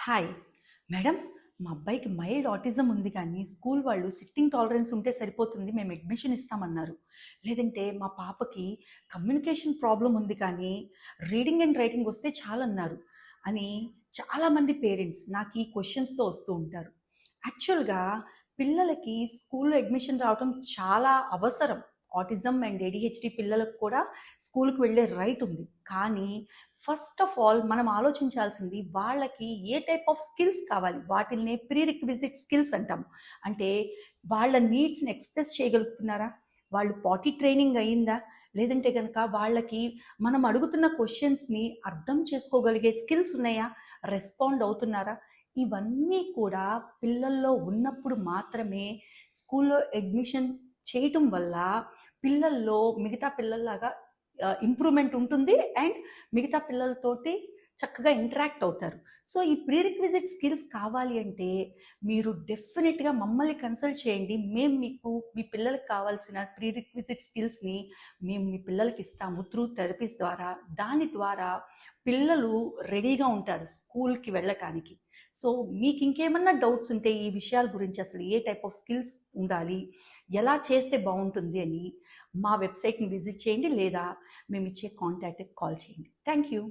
Hi madam, మా అబ్బాయికి mild autism ఉంది కానీ స్కూల్ వాళ్ళు సిట్టింగ్ టాలరెన్స్ ఉంటే సరిపోతుంది, మేము అడ్మిషన్ ఇస్తామన్నారు. లేదంటే మా పాపకి కమ్యూనికేషన్ ప్రాబ్లం ఉంది కానీ రీడింగ్ అండ్ రైటింగ్ వస్తే చాలన్నారు అని చాలామంది పేరెంట్స్ నాకు ఈ క్వశ్చన్స్తో వస్తూ ఉంటారు. యాక్చువల్గా పిల్లలకి స్కూల్లో అడ్మిషన్ రావడం చాలా అవసరం. ఆటిజం అండ్ ఏడిహెచ్డి పిల్లలకు కూడా స్కూల్కి వెళ్ళే రైట్ ఉంది. కానీ ఫస్ట్ ఆఫ్ ఆల్ మనం ఆలోచించాల్సింది వాళ్ళకి ఏ టైప్ ఆఫ్ స్కిల్స్ కావాలి, వాటిల్ని ప్రీ రిక్విజిట్ స్కిల్స్ అంటాం. అంటే వాళ్ళ నీడ్స్ని ఎక్స్ప్రెస్ చేయగలుగుతున్నారా, వాళ్ళు పాటీ ట్రైనింగ్ అయ్యిందా, లేదంటే కనుక వాళ్ళకి మనం అడుగుతున్న క్వశ్చన్స్ని అర్థం చేసుకోగలిగే స్కిల్స్ ఉన్నాయా, రెస్పాండ్ అవుతున్నారా, ఇవన్నీ కూడా పిల్లల్లో ఉన్నప్పుడు మాత్రమే స్కూల్లో అడ్మిషన్ చేయటం వల్ల పిల్లల్లో మిగతా పిల్లల్లాగా ఇంప్రూవ్మెంట్ ఉంటుంది అండ్ మిగతా పిల్లలతోటి చక్కగా ఇంటరాక్ట్ అవుతారు. సో ఈ ప్రీ రిక్విజిట్ స్కిల్స్ కావాలి అంటే మీరు డెఫినెట్గా మమ్మల్ని కన్సల్ట్ చేయండి. మేము మీకు మీ పిల్లలకు కావాల్సిన ప్రీ రిక్విజిట్ స్కిల్స్ని మేము మీ పిల్లలకి ఇస్తాము త్రూ థెరపీస్ ద్వారా. దాని ద్వారా పిల్లలు రెడీగా ఉంటారు స్కూల్కి వెళ్ళటానికి. సో మీకు ఇంకేమన్నా డౌట్స్ ఉంటే ఈ విషయాల గురించి, అసలు ఏ టైప్ ఆఫ్ స్కిల్స్ ఉండాలి, ఎలా చేస్తే బాగుంటుంది అని మా వెబ్సైట్ని విజిట్ చేయండి, లేదా మేము ఇచ్చే కాంటాక్ట్కి కాల్ చేయండి. Thank you.